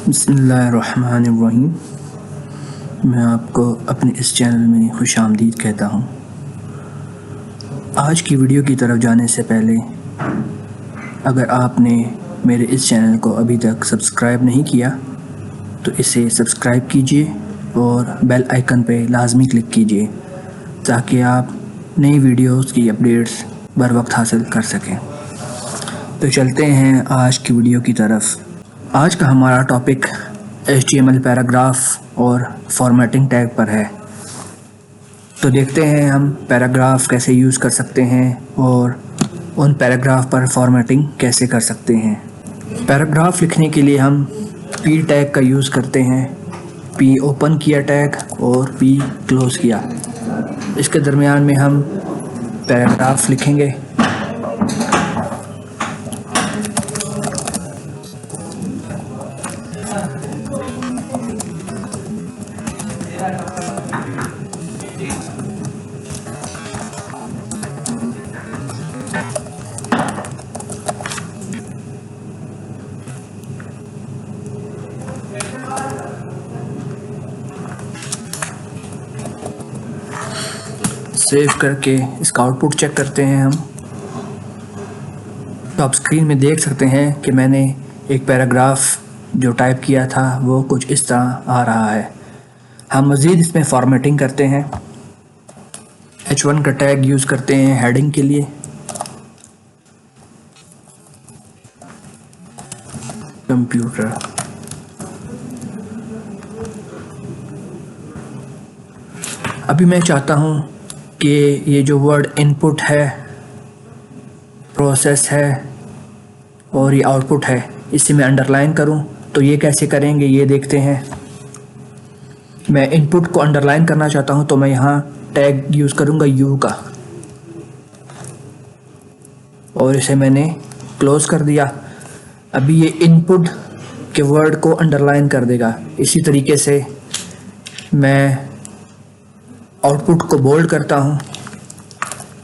बिस्मिल्लाहिर्रहमानिर्रहीम। मैं आपको अपने इस चैनल में खुशामदीद कहता हूँ। आज की वीडियो की तरफ जाने से पहले अगर आपने मेरे इस चैनल को अभी तक सब्सक्राइब नहीं किया तो इसे सब्सक्राइब कीजिए और बेल आइकन पे लाजमी क्लिक कीजिए ताकि आप नई वीडियोस की अपडेट्स बर वक्त हासिल कर सकें। तो चलते हैं आज की वीडियो की तरफ। आज का हमारा टॉपिक HTML पैराग्राफ और फॉर्मेटिंग टैग पर है। तो देखते हैं हम पैराग्राफ कैसे यूज़ कर सकते हैं और उन पैराग्राफ पर फॉर्मेटिंग कैसे कर सकते हैं। पैराग्राफ लिखने के लिए हम P टैग का यूज़ करते हैं। P ओपन किया टैग और P क्लोज़ किया। इसके दरमियान में हम पैराग्राफ लिखेंगे। सेव करके इसका आउटपुट चेक करते हैं हम। तो आप स्क्रीन में देख सकते हैं कि मैंने एक पैराग्राफ जो टाइप किया था वो कुछ इस तरह आ रहा है। हम मज़ीद इसमें फॉर्मेटिंग करते हैं। H1 का टैग यूज़ करते हैं हेडिंग के लिए। कंप्यूटर अभी मैं चाहता हूँ कि ये जो वर्ड इनपुट है, प्रोसेस है और ये आउटपुट है, इसे मैं अंडरलाइन करूँ। तो ये कैसे करेंगे ये देखते हैं। मैं इनपुट को अंडरलाइन करना चाहता हूँ तो मैं यहाँ टैग यूज़ करूँगा U का और इसे मैंने क्लोज़ कर दिया। अभी ये इनपुट के वर्ड को अंडरलाइन कर देगा। इसी तरीके से मैं आउटपुट को बोल्ड करता हूँ।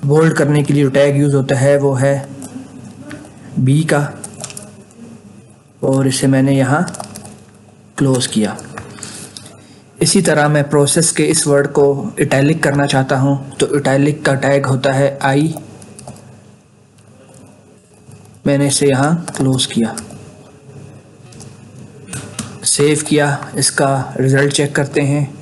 बोल्ड करने के लिए जो टैग यूज़ होता है वो है B का और इसे मैंने यहाँ क्लोज़ किया। इसी तरह मैं प्रोसेस के इस वर्ड को इटैलिक करना चाहता हूँ तो इटैलिक का टैग होता है I। मैंने इसे यहाँ क्लोज़ किया, सेव किया। इसका रिज़ल्ट चेक करते हैं।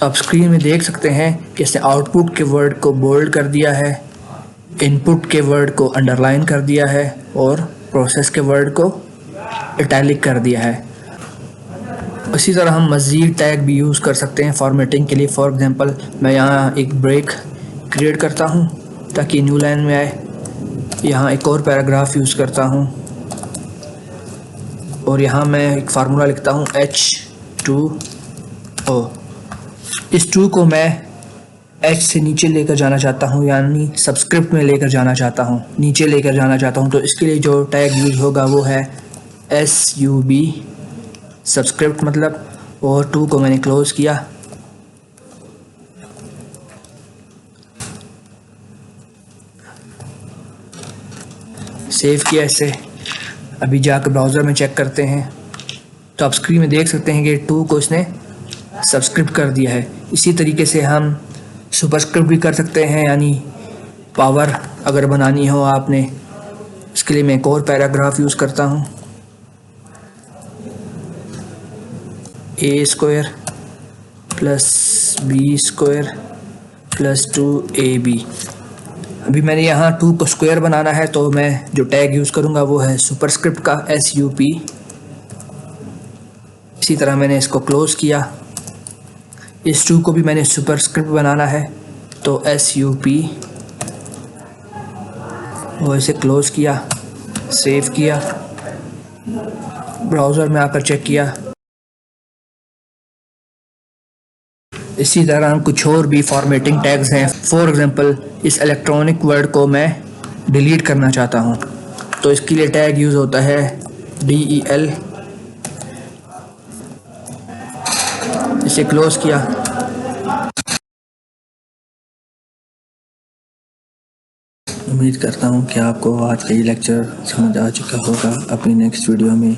आप स्क्रीन में देख सकते हैं कि इसने आउटपुट के वर्ड को बोल्ड कर दिया है, इनपुट के वर्ड को अंडरलाइन कर दिया है और प्रोसेस के वर्ड को इटैलिक कर दिया है। इसी तरह हम मज़ीद टैग भी यूज़ कर सकते हैं फॉर्मेटिंग के लिए। फॉर एग्जांपल मैं यहाँ एक ब्रेक क्रिएट करता हूँ ताकि न्यू लाइन में आए। यहाँ एक और पैराग्राफ यूज़ करता हूँ और यहाँ मैं एक फार्मूला लिखता हूँ H2O। इस 2 को मैं H से नीचे लेकर जाना चाहता हूँ, यानी सबस्क्रिप्ट में लेकर जाना चाहता हूँ, नीचे लेकर जाना चाहता हूँ। तो इसके लिए जो टैग यूज़ होगा वो है SUB, सबस्क्रिप्ट मतलब। और 2 को मैंने क्लोज़ किया। सेव किया इसे। अभी जाकर ब्राउज़र में चेक करते हैं तो आप स्क्रीन में देख सकते हैं कि 2 को इसने सब्सक्रिप्ट कर दिया है। इसी तरीके से हम सुपरस्क्रिप्ट भी कर सकते हैं, यानी पावर अगर बनानी हो आपने। इसके लिए मैं एक और पैराग्राफ यूज़ करता हूँ A² + B² + 2AB। अभी मैंने यहाँ 2 को स्क्वायर बनाना है तो मैं जो टैग यूज़ करूँगा वो है सुपरस्क्रिप्ट का SUP। इसी तरह मैंने इसको क्लोज़ किया। इस 2 को भी मैंने सुपरस्क्रिप्ट बनाना है तो SUP और इसे क्लोज़ किया, सेव किया। ब्राउज़र में आकर चेक किया। इसी तरह हम कुछ और भी फॉर्मेटिंग टैग्स हैं। फॉर एग्जांपल इस इलेक्ट्रॉनिक वर्ड को मैं डिलीट करना चाहता हूँ तो इसके लिए टैग यूज़ होता है DEL। इसे क्लोज़ किया। उम्मीद करता हूँ कि आपको आज का ये लेक्चर समझ आ चुका होगा। अपनी नेक्स्ट वीडियो में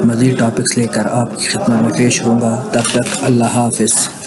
मज़ीद टॉपिक्स लेकर आपकी खिदमत में पेश होऊंगा। तब तक अल्लाह हाफ़िज़।